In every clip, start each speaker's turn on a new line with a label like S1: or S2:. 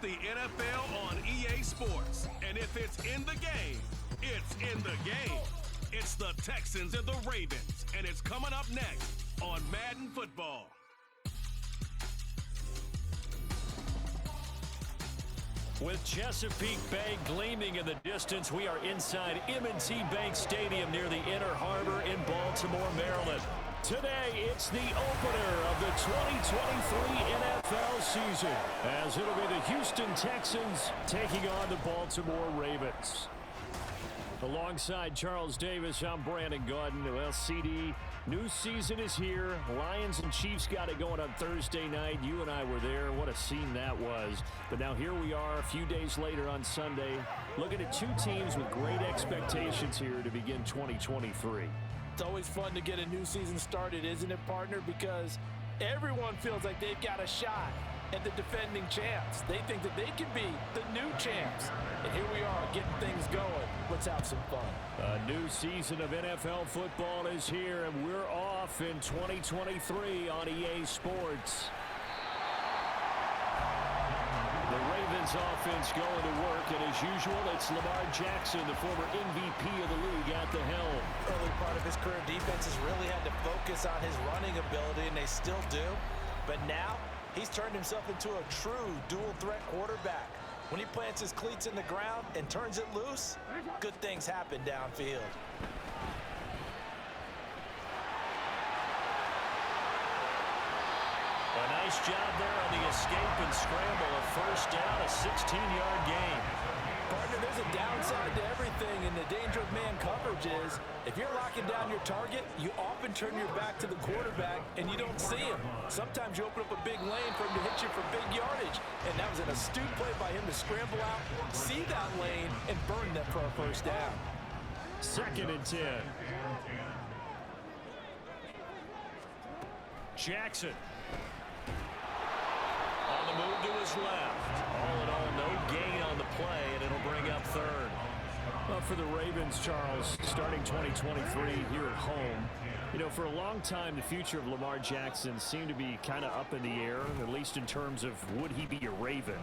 S1: The NFL on EA Sports. And if it's in the game, it's in the game. It's the Texans and the Ravens. And it's coming up next on Madden Football.
S2: With Chesapeake Bay gleaming in the distance, we are inside M&T Bank Stadium near the Inner Harbor in Baltimore, Maryland. Today, it's the opener of the 2023 NFL season, as it'll be the Houston Texans taking on the Baltimore Ravens. Alongside Charles Davis, I'm Brandon Gaudin. Well, CD, new season is here. Lions and Chiefs got it going on Thursday night. You and I were there. What a scene that was. But now here we are a few days later on Sunday, looking at two teams with great expectations here to begin 2023.
S3: It's always fun to get a new season started, isn't it, partner? Because everyone feels like they've got a shot at the defending champs. They think that they can be the new champs. And here we are getting things going. Let's have some fun.
S2: A new season of NFL football is here, and we're off in 2023 on EA Sports. The Ravens offense going to work, and as usual, it's Lamar Jackson, the former MVP of the league, at the helm.
S3: Early part of his career, defense has really had to focus on his running ability, and they still do. But now, he's turned himself into a true dual-threat quarterback. When he plants his cleats in the ground and turns it loose, good things happen downfield.
S2: A nice job there on the escape and scramble. A first down, a 16-yard gain.
S3: Partner, there's a downside to everything, and the danger of man coverage is if you're locking down your target, you often turn your back to the quarterback and you don't see him. Sometimes you open up a big lane for him to hit you for big yardage, and that was an astute play by him to scramble out, see that lane, and burn them for a first down.
S2: 2nd and 10. Jackson. On the move to his left. All in all, no gain on the play, and it'll bring up 3rd. Well, for the Ravens, Charles, starting 2023 here at home, you know, for a long time, the future of Lamar Jackson seemed to be kind of up in the air, at least in terms of would he be a Raven.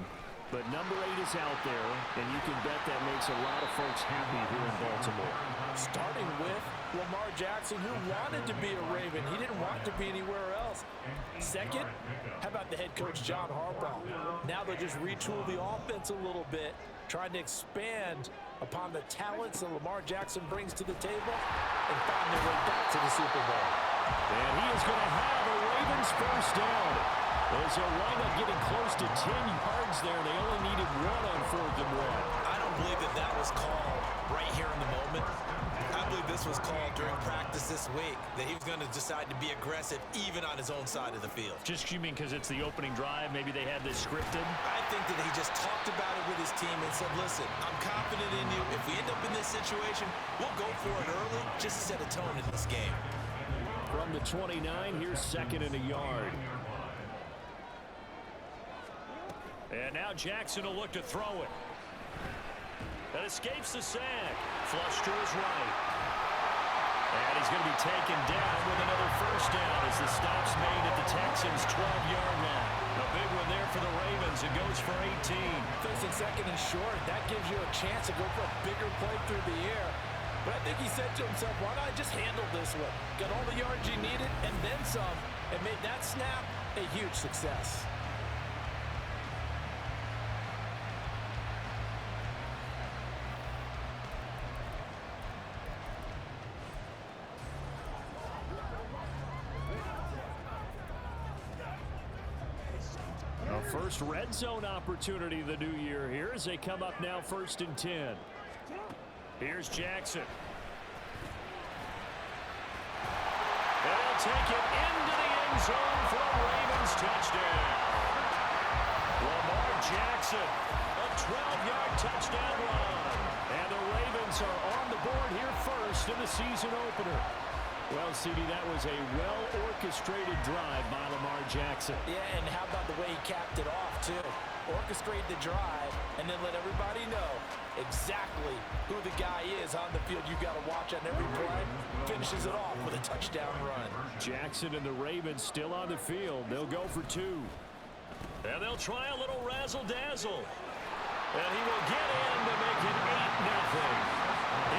S2: But number 8 is out there, and you can bet that makes a lot of folks happy here in Baltimore.
S3: Starting with Lamar Jackson, who wanted to be a Raven. He didn't want to be anywhere else. Second, how about the head coach, John Harbaugh? Now they'll just retool the offense a little bit, trying to expand upon the talents that Lamar Jackson brings to the table and find their way back to the Super Bowl.
S2: And he is going to have a Ravens first down. As they'll wind up getting close to 10 yards there. They only needed 1 on 4th and 1.
S3: I don't believe that was called right here in the moment. I believe this was called during practice this week, that he was going to decide to be aggressive even on his own side of the field.
S2: Just you mean because it's the opening drive? Maybe they had this scripted?
S3: I think that he just talked about it with his team and said, listen, I'm confident in you. If we end up in this situation, we'll go for it early just to set a tone in this game.
S2: From the 29, here's 2nd and a yard. And now Jackson will look to throw it. That escapes the sack. Flush to his right. And he's going to be taken down with another first down as the stop's made at the Texans' 12-yard line. A big one there for the Ravens. It goes for 18.
S3: Facing 2nd and short, that gives you a chance to go for a bigger play through the air. But I think he said to himself, why not just handle this one? Got all the yards you needed and then some, and made that snap a huge success.
S2: First red zone opportunity of the new year here as they come up now 1st and 10. Here's Jackson. They'll take it into the end zone for a Ravens touchdown. Lamar Jackson, a 12-yard touchdown run. And the Ravens are on the board here first in the season opener. Well, CD, that was a well-orchestrated drive by Lamar Jackson.
S3: Yeah, and how about the way he capped it off, too? Orchestrate the drive and then let everybody know exactly who the guy is on the field. You got to watch on every play. Finishes it off with a touchdown run.
S2: Jackson and the Ravens still on the field. They'll go for 2. And they'll try a little razzle-dazzle. And he will get in to make it 8-0.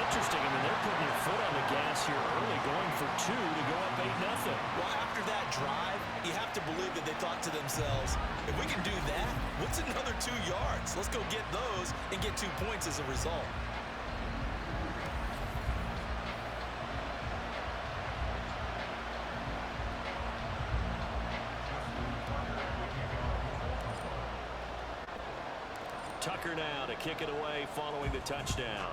S2: Interesting. I mean, they're putting their foot on the gas here early, going for 2 to go up 8-0.
S3: Well, after that drive, you have to believe that they thought to themselves, if we can do that, what's another 2 yards? Let's go get those and get 2 points as a result.
S2: Tucker now to kick it away following the touchdown.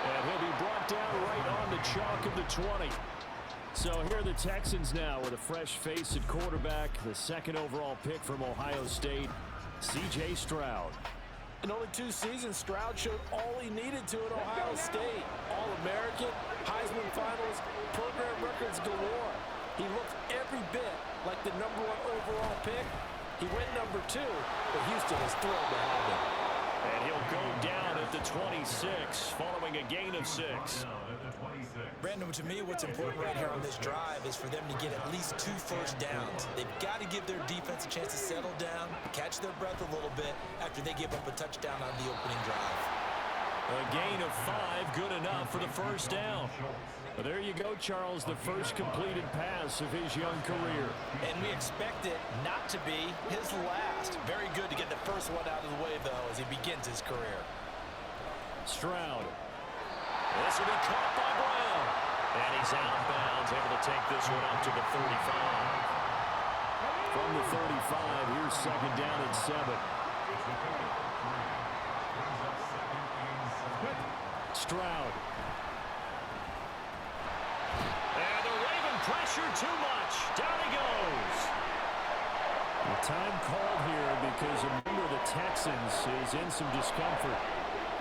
S2: And he'll be brought down right on the chalk of the 20. So here are the Texans now with a fresh face at quarterback, the second overall pick from Ohio State, C.J. Stroud.
S3: In only 2 seasons, Stroud showed all he needed to at Ohio State. All-American, Heisman finals, program records galore. He looks every bit like the #1 overall pick. He went #2, but Houston is thrilled to have him.
S2: And he'll go down at the 26, following a gain of 6.
S3: Brandon, to me, what's important right here on this drive is for them to get at least 2 first downs. They've got to give their defense a chance to settle down, catch their breath a little bit after they give up a touchdown on the opening drive.
S2: A gain of 5, good enough for the first down. Well, there you go, Charles, the first completed pass of his young career.
S3: And we expect it not to be his last. Very good to get the first one out of the way, though, as he begins his career.
S2: Stroud. This will be caught by Brown. And he's out of bounds, able to take this one up to the 35. From the 35, here's second down and 7. Stroud. And the Raven pressure too much. Down he goes. The time called here because a member of the Texans is in some discomfort.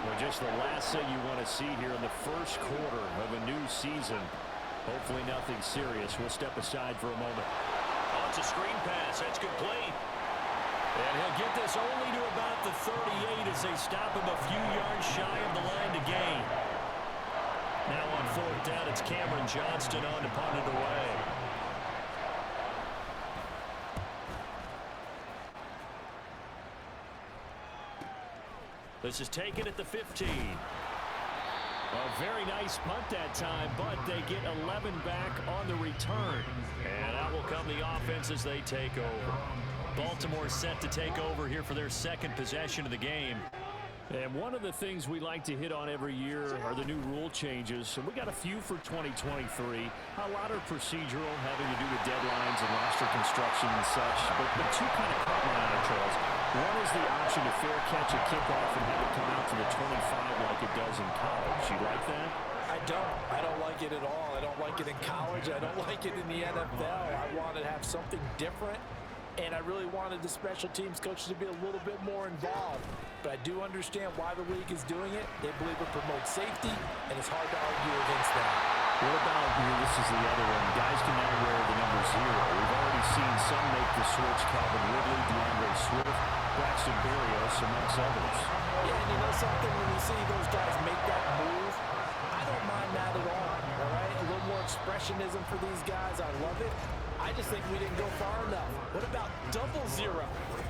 S2: Well, just the last thing you want to see here in the first quarter of a new season. Hopefully nothing serious. We'll step aside for a moment. Oh, it's a screen pass. That's complete. And he'll get this only to about the 38 as they stop him a few yards shy of the line to gain. Now on 4th down, it's Cameron Johnston on to punt it away. This is taken at the 15. A very nice punt that time, but they get 11 back on the return. And out will come the offense as they take over. Baltimore set to take over here for their second possession of the game. And one of the things we like to hit on every year are the new rule changes. And we got a few for 2023. A lot are procedural, having to do with deadlines and roster construction and such. But 2 kind of caught my eye, Charles. One is the option to fair catch a kickoff and have it come out to the 25 like it does in college. You like that?
S3: I don't like it at all. I don't like it in college. I don't like it in the NFL. I want to have something different. And I really wanted the special teams coaches to be a little bit more involved. But I do understand why the league is doing it. They believe it promotes safety, and it's hard to argue against that.
S2: What about here? This is the other one. Guys can now wear the number 0. We've already seen some make the switch. Calvin Ridley, DeAndre Swift, Braxton Berrios, amongst others.
S3: Yeah, and you know something? When you see those guys make that move, I don't mind that at all right? A little more expressionism for these guys. I love it. I just think we didn't go far enough. What about 00,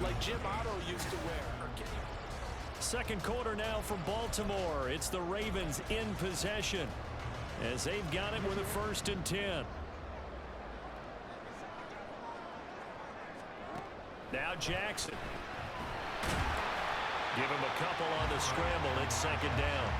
S3: like Jim Otto used to wear?
S2: Second quarter now from Baltimore. It's the Ravens in possession as they've got it with a 1st and 10. Now Jackson. Give him a couple on the scramble. It's second down.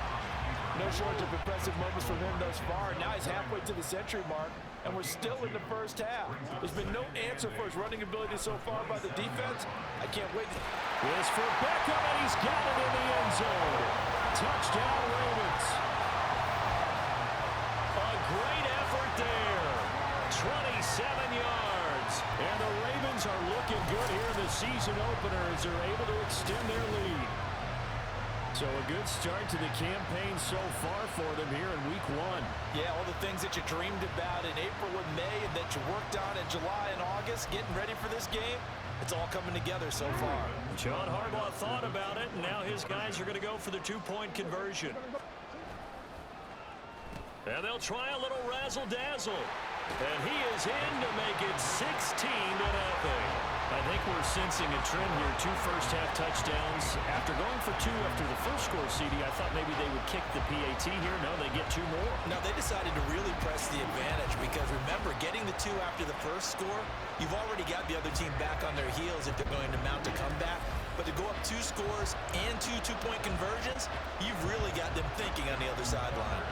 S3: No shortage of impressive moments from him thus far. Now he's halfway to the century mark, and we're still in the first half. There's been no answer for his running ability so far by the defense. I can't wait.
S2: This for Beckham, and he's got it in the end zone. Touchdown, Ravens. A great effort there. 27 yards. And the Ravens are looking good here in the season opener as they're able to extend their lead. So a good start to the campaign so far for them here in week 1.
S3: Yeah, all the things that you dreamed about in April and May and that you worked on in July and August, getting ready for this game, it's all coming together so far.
S2: John Harbaugh thought about it, and now his guys are going to go for the 2-point conversion. And they'll try a little razzle-dazzle. And he is in to make it 16-0. I think we're sensing a trend here. 2 first-half touchdowns. After going for 2 after the first score, CD, I thought maybe they would kick the PAT here. No, they get 2 more.
S3: No, they decided to really press the advantage because, remember, getting the 2 after the first score, you've already got the other team back on their heels if they're going to mount a comeback. But to go up 2 scores and 2 two-point conversions, you've really got them thinking on the other sideline.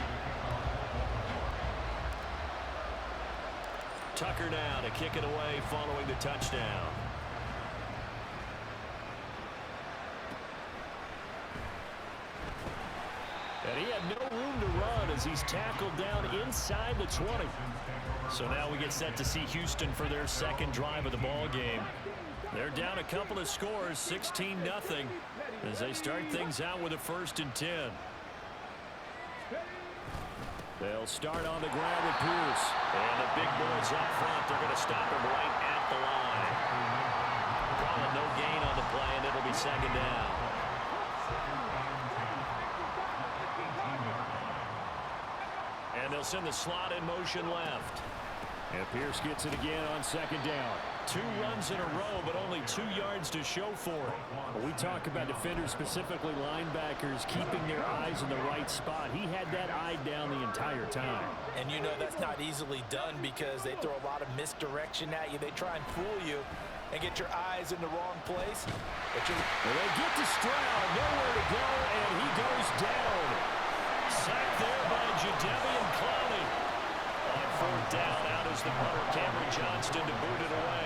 S2: Tucker now to kick it away following the touchdown. And he had no room to run as he's tackled down inside the 20. So now we get set to see Houston for their second drive of the ball game. They're down a couple of scores, 16-0, as they start things out with a 1st and 10. They'll start on the ground with Pierce. And the big boys up front, they're going to stop him right at the line. Calling no gain on the play, and it'll be 2nd down. And they'll send the slot in motion left. And Pierce gets it again on 2nd down. 2 runs in a row, but only 2 yards to show for it. When we talk about defenders, specifically linebackers, keeping their eyes in the right spot. He had that eye down the entire time.
S3: And you know that's not easily done because they throw a lot of misdirection at you. They try and fool you and get your eyes in the wrong place. But
S2: they get to Stroud, nowhere to go, and he goes down. Sacked there by Jadeveon Clowney. On 4th down, out is the punter, Cameron Johnston, to boot it away.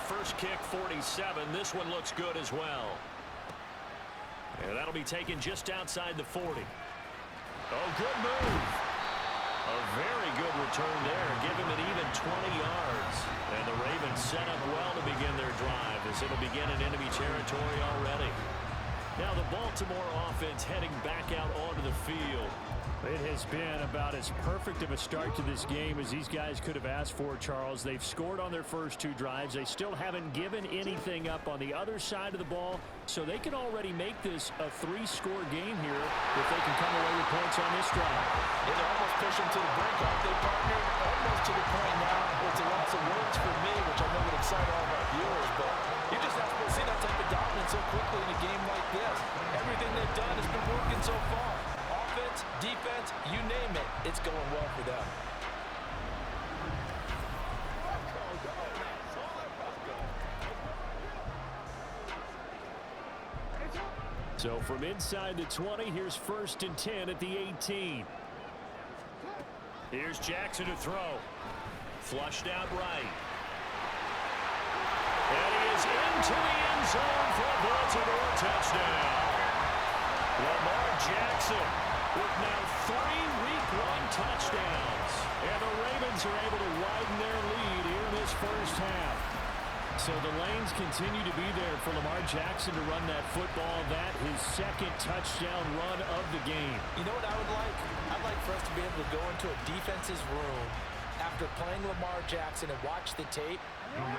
S2: First kick, 47. This one looks good as well. And that'll be taken just outside the 40. Oh, good move. A very good return there. Give him an even 20 yards. And the Ravens set up well to begin their drive as it'll begin in enemy territory already. Now the Baltimore offense heading back out onto the field. It has been about as perfect of a start to this game as these guys could have asked for, Charles. They've scored on their first 2 drives. They still haven't given anything up on the other side of the ball, so they can already make this a 3-score game here if they can come away with points on this drive.
S3: Yeah, they're almost pushing to the brink, aren't they, partner? Almost to the point now where it's a loss of words for me, which I know would excite all of our viewers, but you're just not supposed to see that type of dominance so quickly in a game like this. Everything they've done has been working so far. Offense, defense, you name it, it's going well for them.
S2: So from inside the 20, here's 1st and 10 at the 18. Here's Jackson to throw. Flushed out right. And he is into the end zone for a Baltimore touchdown. Lamar Jackson with now 3 Week 1 touchdowns. And the Ravens are able to widen their lead here in this first half. So the lanes continue to be there for Lamar Jackson to run that football. That his 2nd touchdown run of the game.
S3: You know what I would like? I'd like for us to be able to go into a defense's room after playing Lamar Jackson and watch the tape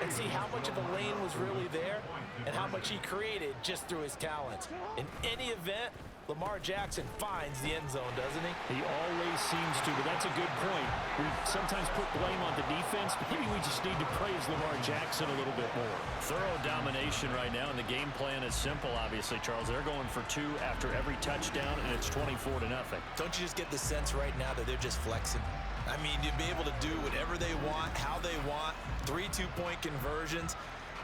S3: and see how much of a lane was really there and how much he created just through his talents. In any event, Lamar Jackson finds the end zone, doesn't he?
S2: He always seems to, but that's a good point. We sometimes put blame on the defense, but maybe we just need to praise Lamar Jackson a little bit more. Thorough domination right now, and the game plan is simple, obviously, Charles. They're going for 2 after every touchdown, and it's 24-0.
S3: Don't you just get the sense right now that they're just flexing? I mean, you'd be able to do whatever they want, how they want, 3 two-point conversions.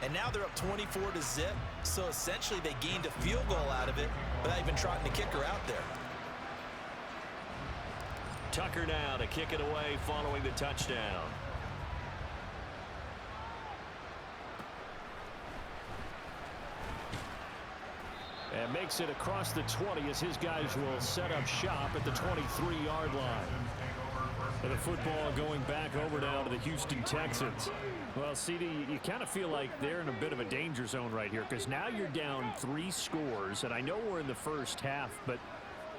S3: And now they're up 24-0, so essentially they gained a field goal out of it without even trotting the kicker out there.
S2: Tucker now to kick it away following the touchdown. And makes it across the 20 as his guys will set up shop at the 23-yard line. And the football going back over now to the Houston Texans. Well, CD, you kind of feel like they're in a bit of a danger zone right here because now you're down 3 scores, and I know we're in the first half, but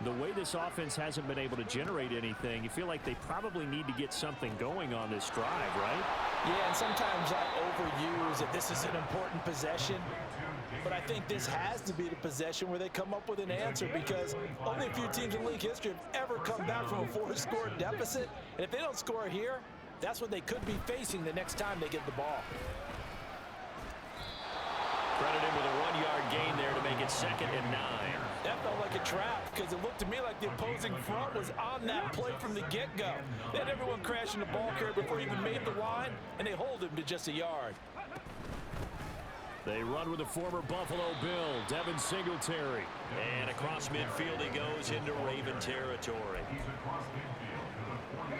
S2: the way this offense hasn't been able to generate anything, you feel like they probably need to get something going on this drive, right?
S3: Yeah, and sometimes I overuse that this is an important possession. but I think this has to be the possession where they come up with an answer, because only a few teams in league history have ever come back from a 4-score deficit. And if they don't score here, that's what they could be facing the next time they get the ball.
S2: Credit him with a 1-yard gain there to make it 2nd and 9.
S3: That felt like a trap, because it looked to me like the opposing front was on that play from the get-go. They had everyone crashing the ball carrier before he even made the line, and they hold him to just a yard.
S2: They run with the former Buffalo Bill, Devin Singletary. And across midfield he goes into Raven territory.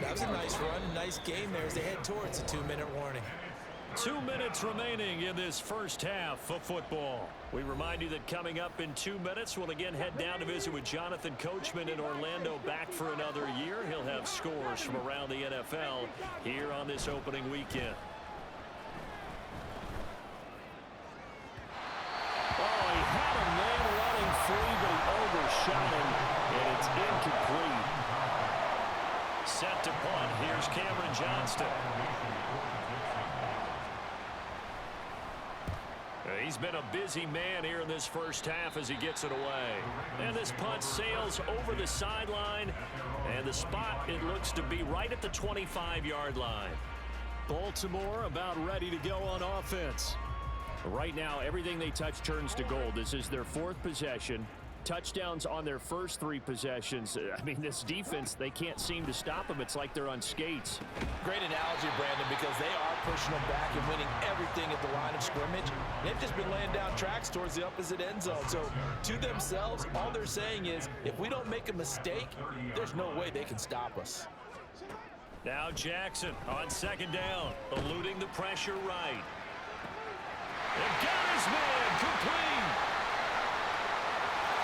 S3: That was a nice run, nice game there as they head towards a 2-minute warning.
S2: 2 minutes remaining in this first half of football. We remind you that coming up in 2 minutes, we'll again head down to visit with Jonathan Coachman in Orlando, back for another year. He'll have scores from around the NFL here on this opening weekend. Oh, he had a man running free, but he overshot him, and it's incomplete. Set to punt. Here's Cameron Johnston. He's been a busy man here in this first half as he gets it away. And this punt sails over the sideline. And the spot, it looks to be right at the 25-yard line. Baltimore about ready to go on offense. Right now, everything they touch turns to gold. This is their 4th possession. Touchdowns on their first 3 possessions. I mean, this defense, they can't seem to stop them. It's like they're on skates.
S3: Great analogy, Brandon, because they are pushing them back and winning everything at the line of scrimmage. They've just been laying down tracks towards the opposite end zone. So, to themselves, all they're saying is, if we don't make a mistake, there's no way they can stop us.
S2: Now Jackson on 2nd down, eluding the pressure right. And got his man complete.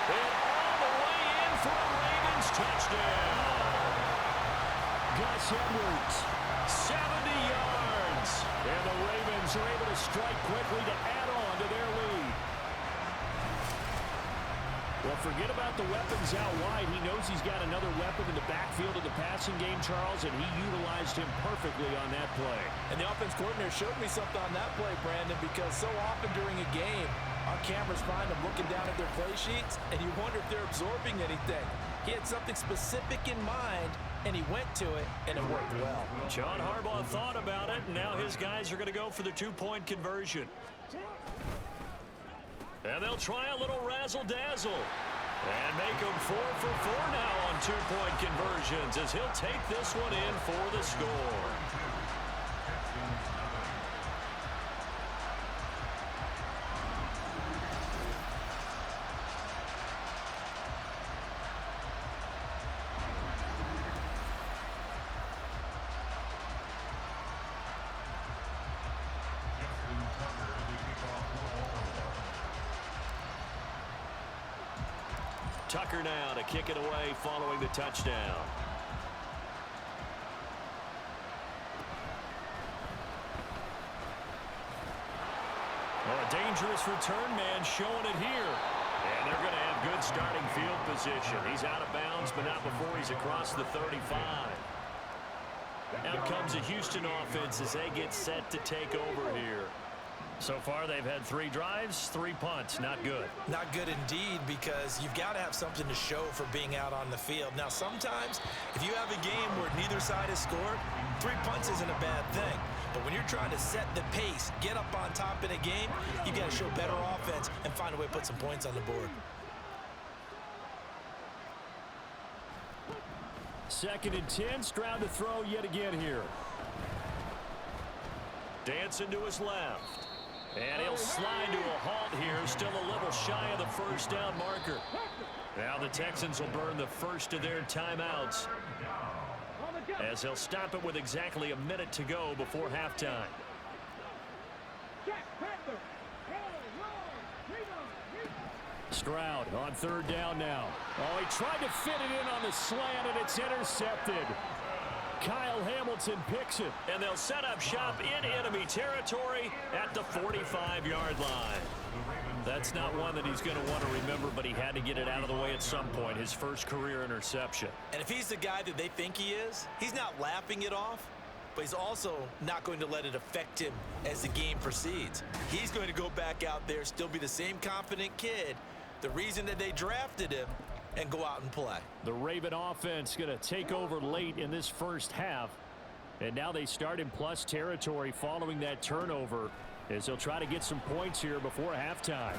S2: And all the way in for a Ravens touchdown. Gus Edwards, 70 yards. And the Ravens are able to strike quickly to add on to their lead. Well, forget about the weapons out wide. He knows he's got another weapon in the backfield of the passing game, Charles, and he utilized him perfectly on that play.
S3: And the offense coordinator showed me something on that play, Brandon, because so often during a game, our cameras find them looking down at their play sheets, and you wonder if they're absorbing anything. He had something specific in mind, and he went to it, and it worked well.
S2: John Harbaugh thought about it, and now his guys are going to go for the 2-point conversion. And they'll try a little razzle-dazzle. And make him 4 for 4 now on 2-point conversions as he'll take this one in for the score. Tucker now to kick it away following the touchdown. Well, a dangerous return man showing it here. And they're going to have good starting field position. He's out of bounds, but not before he's across the 35. Out comes the Houston offense as they get set to take over here. So far, they've had 3 drives, 3 punts. Not good.
S3: Not good indeed, because you've got to have something to show for being out on the field. Now, sometimes, if you have a game where neither side has scored, 3 punts isn't a bad thing. But when you're trying to set the pace, get up on top in a game, you've got to show better offense and find a way to put some points on the board.
S2: 2nd and 10. Stroud to throw yet again here. Dancing to his left. And he'll slide to a halt here, still a little shy of the first down marker. Now the Texans will burn the first of their timeouts as they'll stop it with exactly a minute to go before halftime. Stroud on 3rd down now. Oh, he tried to fit it in on the slant, and it's intercepted. Kyle Hamilton picks it. And they'll set up shop in enemy territory at the 45-yard line. That's not one that he's going to want to remember, but he had to get it out of the way at some point. His first career interception.
S3: And if he's the guy that they think he is, he's not laughing it off, but he's also not going to let it affect him as the game proceeds. He's going to go back out there, still be the same confident kid, the reason that they drafted him, and go out and play.
S2: The Raven offense going to take over late in this first half. And now they start in plus territory following that turnover as they'll try to get some points here before halftime.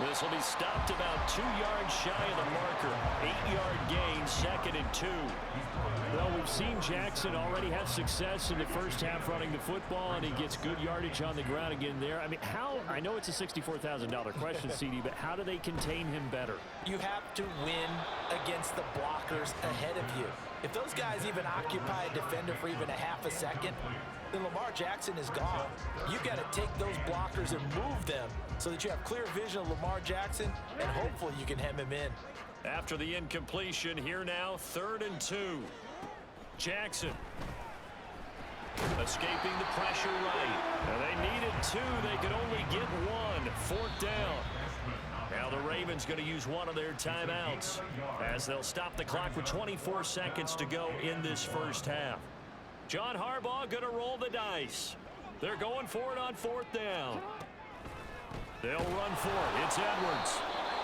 S2: This will be stopped about 2 yards shy of the marker. 8-yard gain, 2nd and 2. Well, we've seen Jackson already have success in the first half running the football, and he gets good yardage on the ground again there. I mean, I know it's a $64,000 question, CD, but how do they contain him better?
S3: You have to win against the blockers ahead of you. If those guys even occupy a defender for even a half a second, then Lamar Jackson is gone. You've got to take those blockers and move them so that you have clear vision of Lamar Jackson, and hopefully you can hem him in.
S2: After the incompletion, here now, 3rd and 2. Jackson escaping the pressure right. Now they needed 2. They could only get 1. 4th down. Now the Ravens going to use one of their timeouts as they'll stop the clock with 24 seconds to go in this first half. John Harbaugh going to roll the dice. They're going for it on 4th down. They'll run for it. It's Edwards.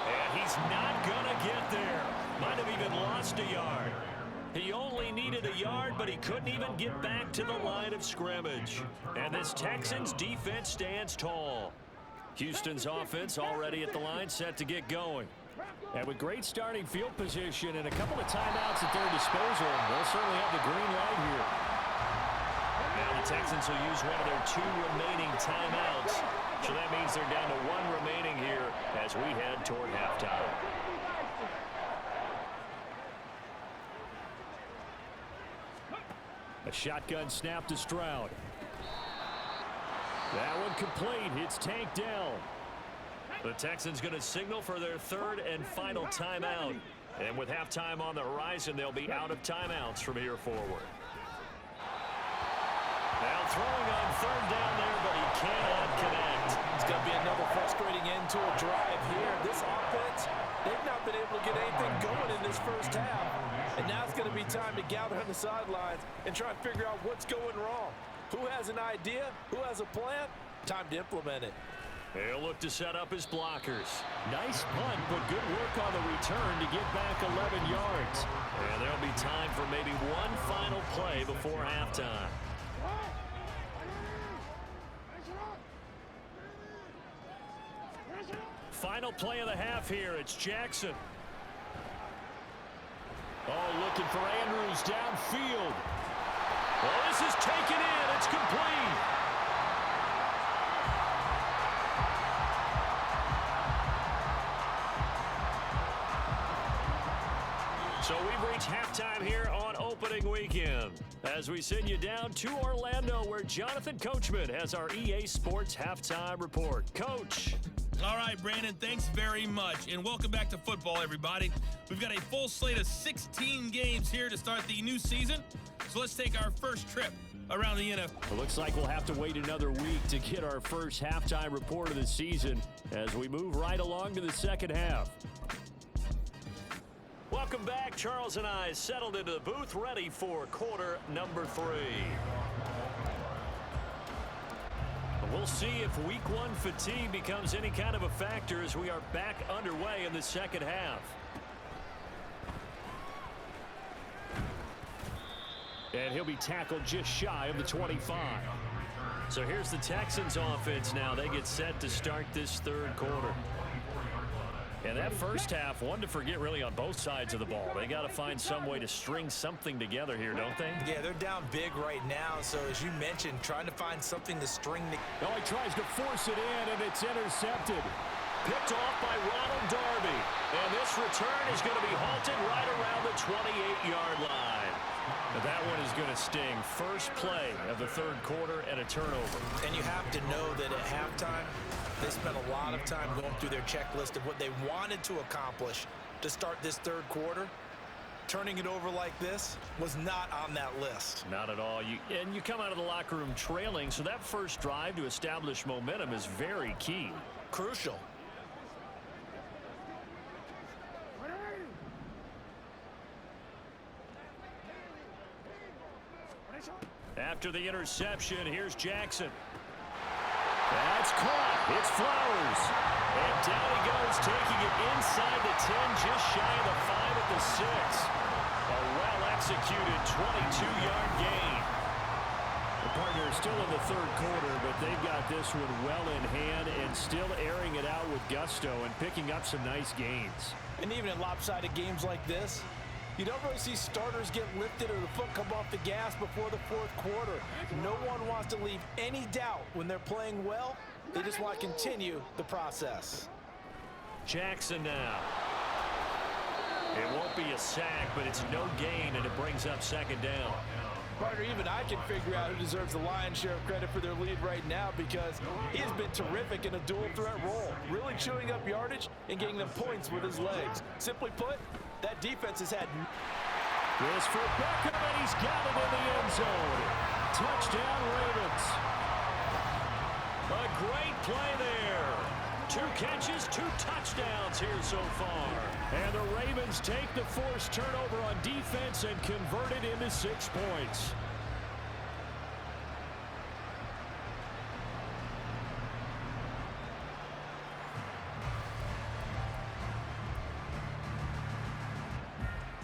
S2: And he's not going to get there. Might have even lost a yard. He only needed a yard, but he couldn't even get back to the line of scrimmage. And this Texans defense stands tall. Houston's offense already at the line, set to get going. And with great starting field position and a couple of timeouts at their disposal, they'll certainly have the green light here. Now the Texans will use one of their 2 remaining timeouts. So that means they're down to 1 remaining here as we head toward halftime. A shotgun snap to Stroud. That one complete. It's tanked down. The Texans going to signal for their 3rd and final timeout. And with halftime on the horizon, they'll be out of timeouts from here forward. Now throwing on 3rd down there, but he cannot connect.
S3: It's going to be another frustrating end to a drive here. This offense, they've not been able to get anything going in this first half. And now it's going to be time to gather on the sidelines and try and figure out what's going wrong. Who has an idea? Who has a plan? Time to implement it.
S2: He'll look to set up his blockers. Nice punt, but good work on the return to get back 11 yards. And there'll be time for maybe one final play before halftime. Final play of the half here. It's Jackson. Oh, looking for Andrews downfield. Well, this is taken in. It's complete. So we've reached halftime here on opening weekend as we send you down to Orlando where Jonathan Coachman has our EA Sports halftime report. Coach.
S4: All right, Brandon, thanks very much. And welcome back to football, everybody. We've got a full slate of 16 games here to start the new season. So let's take our first trip around the NFL.
S2: It looks like we'll have to wait another week to get our first halftime report of the season as we move right along to the second half. Welcome back. Charles and I settled into the booth, ready for quarter number 3. We'll see if week 1 fatigue becomes any kind of a factor as we are back underway in the second half. And he'll be tackled just shy of the 25. So here's the Texans offense now. They get set to start this third quarter. And that first half, one to forget really on both sides of the ball. They got to find some way to string something together here, don't they?
S3: Yeah, they're down big right now. So as you mentioned, trying to find something to string the...
S2: Oh, he tries to force it in, and it's intercepted. Picked off by Ronald Darby. And this return is going to be halted right around the 28-yard line. But that one is going to sting. First play of the third quarter and a turnover.
S3: And you have to know that at halftime, they spent a lot of time going through their checklist of what they wanted to accomplish to start this third quarter. Turning it over like this was not on that list.
S2: Not at all. And you come out of the locker room trailing, so that first drive to establish momentum is very key.
S3: Crucial.
S2: After the interception, here's Jackson. That's caught. It's Flowers. And down he goes, taking it inside the 10, just shy of the 5 at the 6. A well-executed 22-yard gain. The partner is still in the third quarter, but they've got this one well in hand and still airing it out with gusto and picking up some nice gains.
S3: And even in lopsided games like this, you don't really see starters get lifted or the foot come off the gas before the fourth quarter. No one wants to leave any doubt when they're playing well. They just want to continue the process.
S2: Jackson now. It won't be a sack, but it's no gain, and it brings up second down.
S3: Partner, even I can figure out who deserves the lion's share of credit for their lead right now, because he has been terrific in a dual threat role, really chewing up yardage and getting them points with his legs. Simply put, that defense has had...
S2: This for Beckham, and he's got it in the end zone. Touchdown, Ravens. A great play there. 2 catches, 2 touchdowns here so far. And the Ravens take the forced turnover on defense and convert it into 6 points.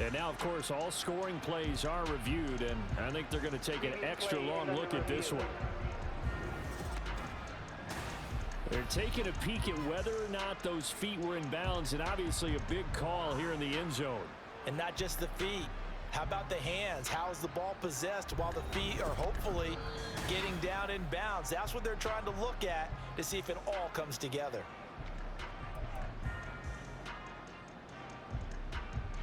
S2: And now, of course, all scoring plays are reviewed, and I think they're going to take an extra long look at this one. They're taking a peek at whether or not those feet were in bounds, and obviously a big call here in the end zone.
S3: And not just the feet. How about the hands? How is the ball possessed while the feet are hopefully getting down in bounds? That's what they're trying to look at to see if it all comes together.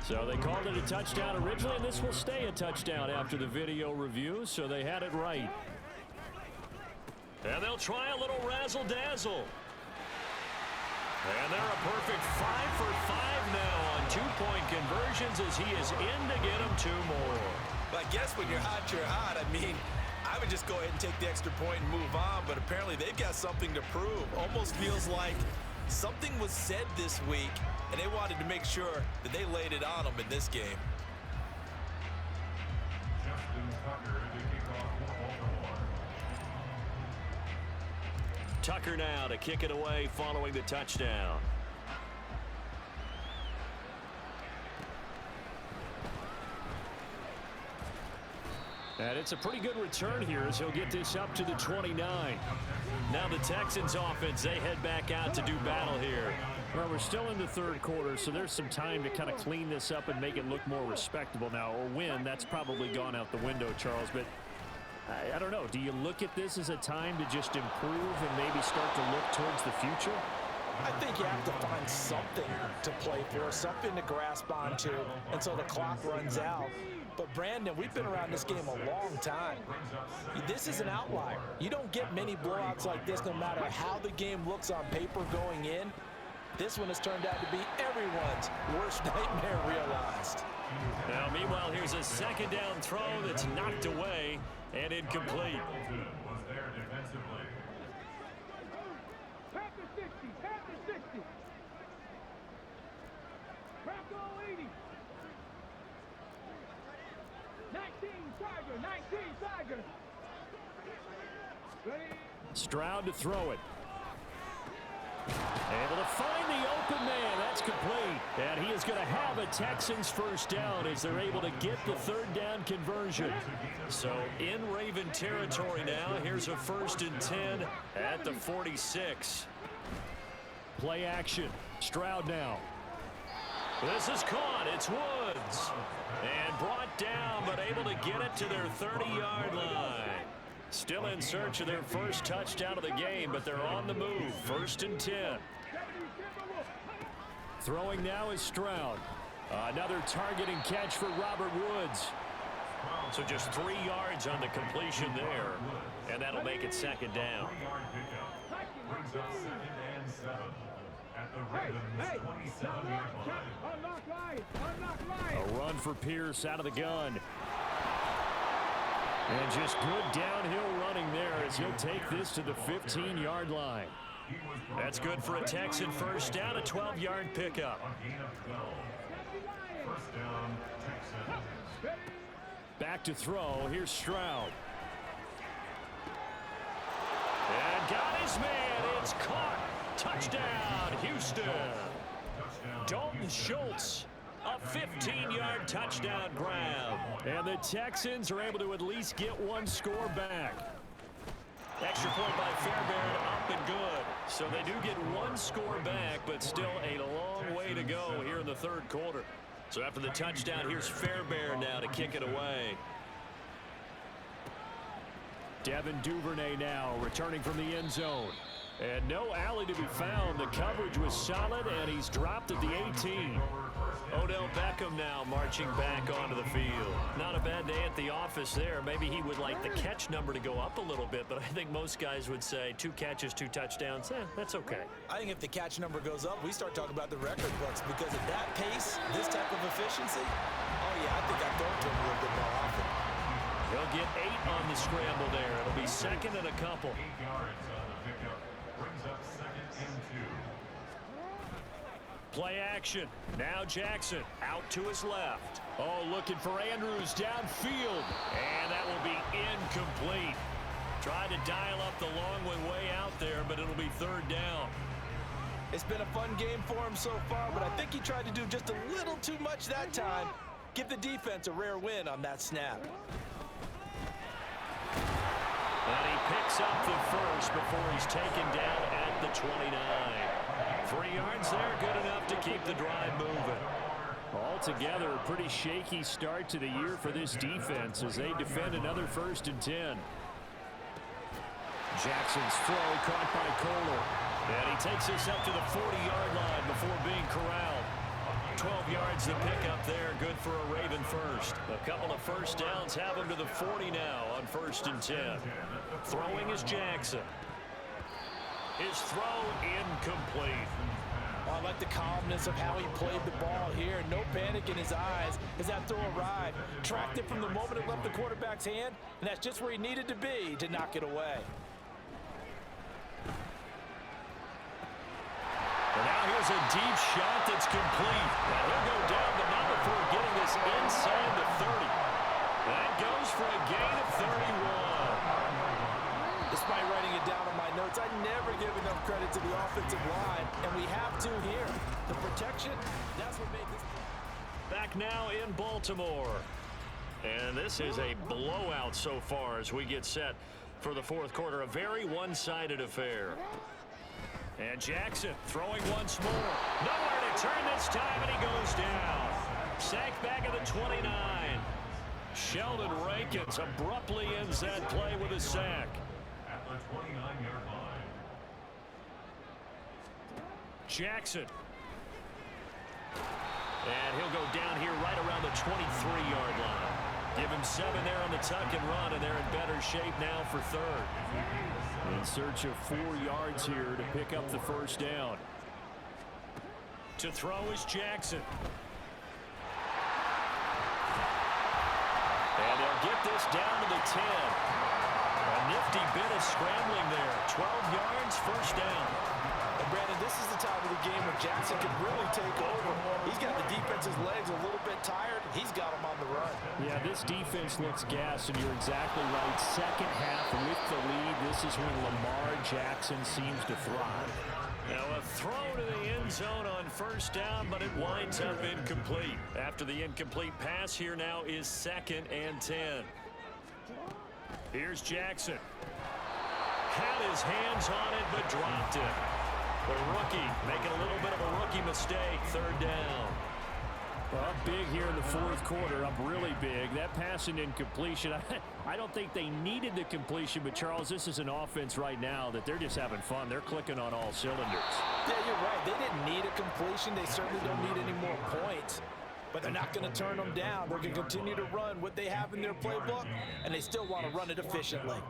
S2: So they called it a touchdown originally, and this will stay a touchdown after the video review, so they had it right. And they'll try a little razzle-dazzle. And they're a perfect 5 for 5 now on 2-point conversions as he is in to get them 2 more.
S3: But I guess when you're hot, you're hot. I mean, I would just go ahead and take the extra point and move on, but apparently they've got something to prove. Almost feels like something was said this week, and they wanted to make sure that they laid it on them in this game.
S2: Tucker now to kick it away following the touchdown. And it's a pretty good return here as he'll get this up to the 29. Now the Texans offense, they head back out to do battle here. Well, we're still in the third quarter, so there's some time to kind of clean this up and make it look more respectable now. A win, that's probably gone out the window, Charles, but I don't know. Do you look at this as a time to just improve and maybe start to look towards the future?
S3: I think you have to find something to play for, something to grasp onto until the clock runs out. But, Brandon, we've been around this game a long time. This is an outlier. You don't get many blowouts like this no matter how the game looks on paper going in. This one has turned out to be everyone's worst nightmare realized.
S2: Now, meanwhile, here's a second down throw that's knocked away and incomplete. Stroud to throw it. Able to find the open man. That's complete. And he is going to have a Texans first down as they're able to get the third down conversion. So in Raven territory now. Here's a 1st and 10 at the 46. Play action. Stroud now. This is caught. It's Woods. And brought down, but able to get it to their 30-yard line. Still in search of their first touchdown of the game, but they're on the move. 1st and 10. Throwing now is Stroud. Another targeting catch for Robert Woods. So just 3 yards on the completion there, and that'll make it second down. A run for Pierce out of the gun. And just good downhill running there as he'll take this to the 15-yard line. That's good for a Texan first down, a 12-yard pickup. Back to throw. Here's Stroud. And got his man. It's caught. Touchdown, Houston. Dalton Schultz, a 15-yard touchdown grab. And the Texans are able to at least get one score back. Extra point by Fairbairn, up and good. So they do get one score back, but still a long way to go here in the third quarter. So after the touchdown, here's Fairbairn now to kick it away. Devin Duvernay now returning from the end zone. And no alley to be found. The coverage was solid, and he's dropped at the 18. Odell Beckham now marching back onto the field. Not a bad day at the office there. Maybe he would like the catch number to go up a little bit, but I think most guys would say 2 catches, 2 touchdowns. That's okay.
S3: I think if the catch number goes up, we start talking about the record books, because at that pace, this type of efficiency, oh yeah, I think I'd throw it to him a little bit more often.
S2: He'll get 8 on the scramble there. It'll be second and a couple.
S5: 8 yards on the pickup. Brings up 2nd and 2.
S2: Play action. Now Jackson out to his left. Oh, looking for Andrews downfield. And that will be incomplete. Tried to dial up the long one way out there, but it'll be 3rd down.
S3: It's been a fun game for him so far, but I think he tried to do just a little too much that time. Give the defense a rare win on that snap.
S2: And he picks up the first before he's taken down at the 29. 3 yards there, good enough to keep the drive moving. Altogether, a pretty shaky start to the year for this defense as they defend another 1st and 10. Jackson's throw caught by Kohler. And he takes us up to the 40-yard line before being corralled. 12 yards the pickup there, good for a Raven first. A couple of first downs have him to the 40 now on 1st and 10. Throwing is Jackson. His throw incomplete.
S3: I like the calmness of how he played the ball here. No panic in his eyes as that throw arrived. Tracked it from the moment it left the quarterback's hand, and that's just where he needed to be to knock it away.
S2: And now here's a deep shot that's complete. And he'll go down the number before getting this inside the 30. That goes for a gain of 31.
S3: Despite writing it down on my notes, I never give enough credit to the offensive line, and we have to here. The protection, that's what made this.
S2: Back now in Baltimore. And this is a blowout so far as we get set for the 4th quarter. A very one-sided affair. And Jackson throwing once more. Nowhere to turn this time, and he goes down. Sacked back at the 29. Sheldon Rankins abruptly ends that play with a sack.
S5: At the 29-yard line.
S2: Jackson. And he'll go down here right around the 23-yard line. Give him 7 there on the tuck and run, and they're in better shape now for 3rd. In search of 4 yards here to pick up the 1st down. To throw is Jackson. And they'll get this down to the 10. A nifty bit of scrambling there. 12 yards, 1st down.
S3: And Brandon, this is the time of the game where Jackson can really take over. He's got the defense's legs a little bit tired. He's got them on the run.
S2: Yeah, this defense looks gassed, and you're exactly right. Second half with the lead, this is when Lamar Jackson seems to thrive. Now a throw to the end zone on 1st down, but it winds up incomplete. After the incomplete pass, here now is 2nd and 10. Here's Jackson. Had his hands on it, but dropped it. The rookie making a little bit of a rookie mistake. 3rd down. Well, up big here in the 4th quarter. Up really big. That pass and incompletion. I don't think they needed the completion, but Charles, this is an offense right now that they're just having fun. They're clicking on all cylinders.
S3: Yeah, you're right. They didn't need a completion. They certainly don't need any more points. But they're not going to turn them down. They're going to continue to run what they have in their playbook, and they still want to run it efficiently.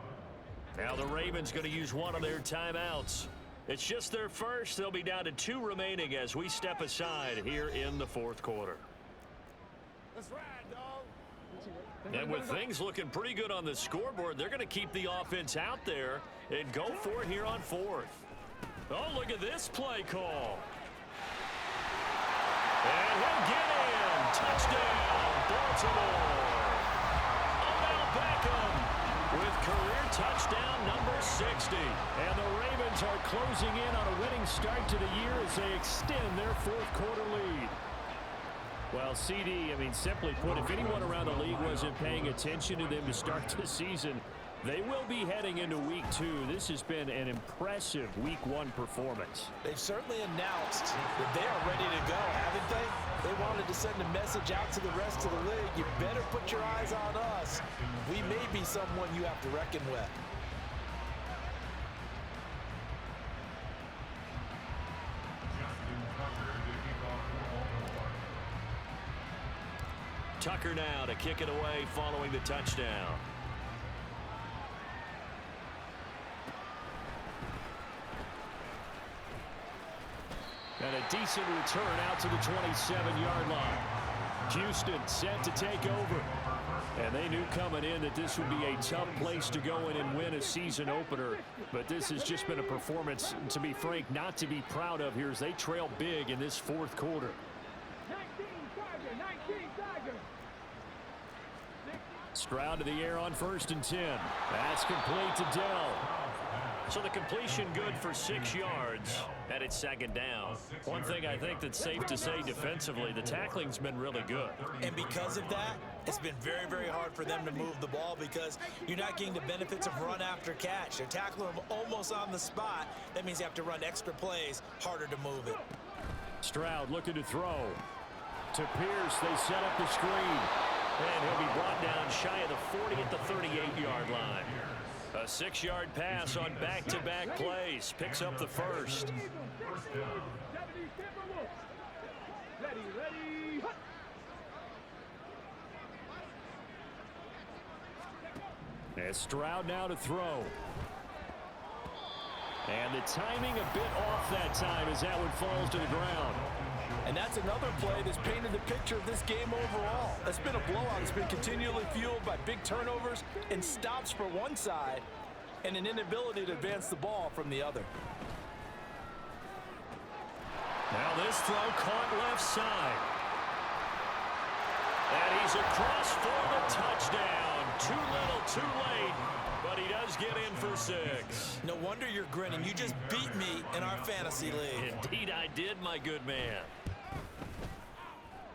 S2: Now the Ravens going to use one of their timeouts. It's just their first. They'll be down to 2 remaining as we step aside here in the 4th quarter.
S3: Let's ride, dog.
S2: And with things looking pretty good on the scoreboard, they're going to keep the offense out there and go for it here on 4th. Oh, look at this play call. And he'll get in. Touchdown, Baltimore. touchdown number 60. And the Ravens are closing in on a winning start to the year as they extend their fourth quarter lead. Well, CD, I mean, simply put, if anyone around the league wasn't paying attention to them to start the season, they will be heading into week 2. This has been an impressive week 1 performance.
S3: They've certainly announced that they are ready to go, haven't they? They wanted to send a message out to the rest of the league. You better put your eyes on us. We may be someone you have to reckon with.
S2: Tucker now to kick it away following the touchdown. And a decent return out to the 27-yard line. Houston set to take over. And they knew coming in that this would be a tough place to go in and win a season opener. But this has just been a performance, to be frank, not to be proud of here as they trail big in this fourth quarter.
S6: 19 Tiger.
S2: Stroud to the air on 1st and 10. That's complete to Dell. So the completion good for 6 yards, and it's 2nd down. One thing I think that's safe to say defensively, the tackling's been really good.
S3: And because of that, it's been very, very hard for them to move the ball because you're not getting the benefits of run after catch. They're tackling them almost on the spot. That means you have to run extra plays, harder to move it.
S2: Stroud looking to throw. To Pierce, they set up the screen. And he'll be brought down shy of the 40 at the 38-yard line. A 6-yard pass on back-to-back plays. Picks up the first. And Stroud now to throw. And the timing a bit off that time as that one falls to the ground.
S3: And that's another play that's painted the picture of this game overall. It's been a blowout. It's been continually fueled by big turnovers and stops for one side and an inability to advance the ball from the other.
S2: Now this throw caught left side. And he's across for the touchdown. Too little, too late. But he does get in for 6.
S3: No wonder you're grinning. You just beat me in our fantasy league.
S2: Indeed I did, my good man.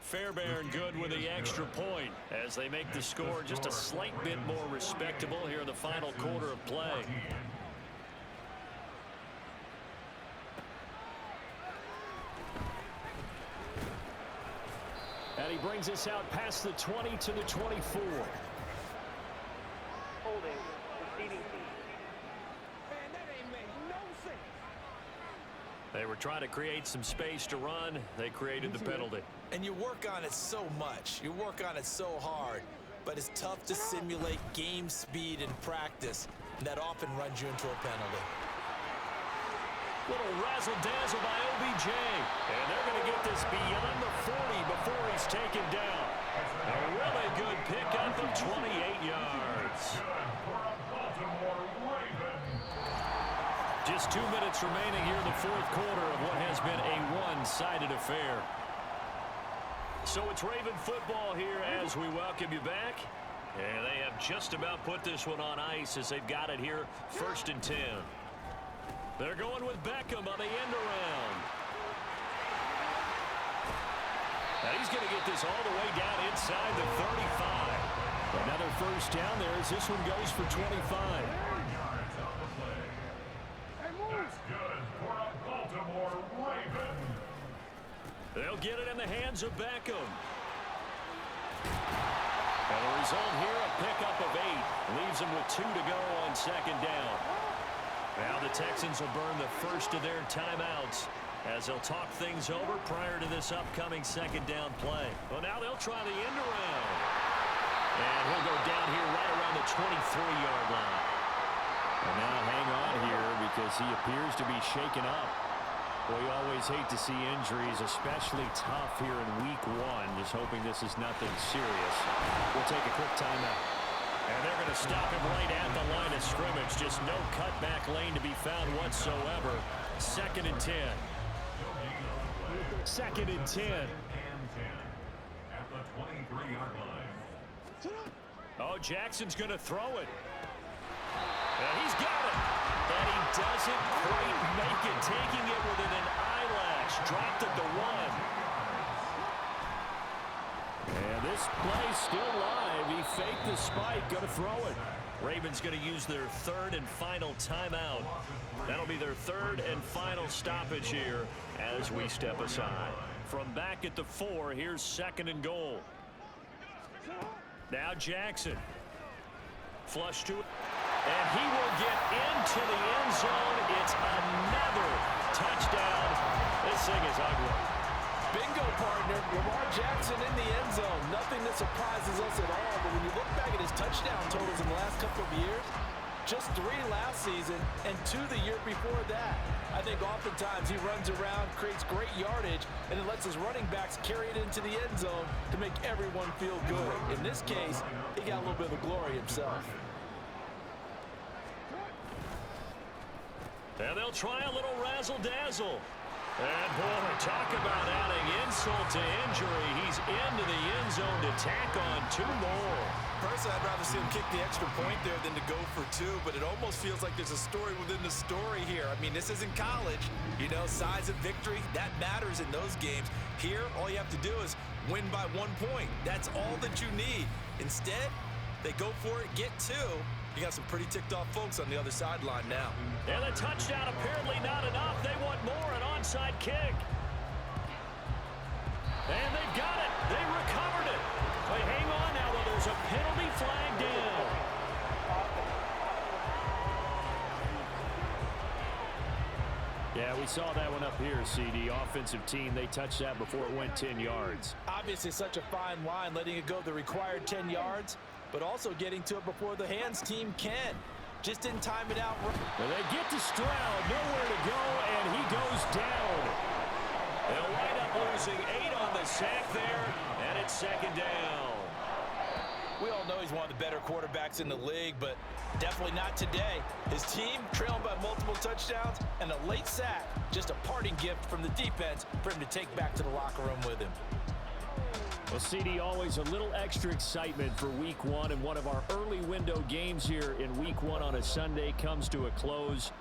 S2: Fairbairn good with the extra point as they make the score just a slight bit more respectable here in the final quarter of play. And he brings us out past the 20 to the 24.
S6: Holding. Man, that ain't make no sense.
S2: They were trying to create some space to run. They created the penalty.
S3: And you work on it so much. You work on it so hard. But it's tough to simulate game speed in practice. And that often runs you into a penalty.
S2: Little razzle-dazzle by OBJ. And they're going to get this beyond the 40 before he's taken down. A really good pickup of 28 yards. Just 2 minutes remaining here in the fourth quarter of what has been a one-sided affair. So it's Raven football here as we welcome you back. And they have just about put this one on ice as they've got it here 1st and 10. They're going with Beckham on the end around. Now he's going to get this all the way down inside the 35. Another first down there as this one goes for 25.
S5: That's good for a Baltimore Raven.
S2: They'll get it in the hands of Beckham. And the result here, a pickup of 8. Leaves them with 2 to go on 2nd down. Now the Texans will burn the first of their timeouts as they'll talk things over prior to this upcoming 2nd down play. Well, now they'll try the end around. And he'll go down here right around the 23-yard line. And now hang on here because he appears to be shaken up. Well, you always hate to see injuries, especially tough here in week 1. Just hoping this is nothing serious. We'll take a quick timeout. And they're going to stop him right at the line of scrimmage. Just no cutback lane to be found whatsoever. 2nd and 10. 2nd and 10.
S5: At the 23-yard line.
S2: Oh, Jackson's going to throw it. And he's got it. And he doesn't quite make it, taking it within an eyelash. Dropped it to 1. And this play's still live. He faked the spike, going to throw it. Ravens going to use their third and final timeout. That'll be their third and final stoppage here as we step aside. From back at the 4, here's 2nd and goal. Now Jackson. Flush to it. And he will get into the end zone. It's another touchdown. This thing is ugly.
S3: Bingo, partner. Lamar Jackson in the end zone. Nothing that surprises us at all. But when you look back at his touchdown totals in the last couple of years, just 3 last season and 2 the year before that. I think oftentimes he runs around, creates great yardage, and then lets his running backs carry it into the end zone to make everyone feel good. In this case, he got a little bit of the glory himself.
S2: And they'll try a little razzle-dazzle. And, boy, talk about adding insult to injury. He's into the end zone to tack on 2 more.
S7: Personally, I'd rather see him kick the extra point there than to go for 2, but it almost feels like there's a story within the story here. I mean, this isn't college. You know, size of victory, that matters in those games. Here, all you have to do is win by 1 point. That's all that you need. Instead, they go for it, get 2. You got some pretty ticked off folks on the other sideline now.
S2: And the touchdown apparently not enough. They want more, an onside kick. And they've got it. They recovered it. But hang on now, though. There's a penalty flag down. Yeah, we saw that one up here, CD. Offensive team, they touched that before it went 10 yards.
S3: Obviously such a fine line, letting it go the required 10 yards, but also getting to it before the hands team can. Just didn't time it out.
S2: Well, they get to Stroud, nowhere to go, and he goes down. They'll wind up losing 8 on the sack there, and it's 2nd down.
S3: We all know he's one of the better quarterbacks in the league, but definitely not today. His team trailing by multiple touchdowns and a late sack. Just a parting gift from the defense for him to take back to the locker room with him.
S2: Well, CD, always a little extra excitement for Week 1, and one of our early window games here in Week 1 on a Sunday comes to a close.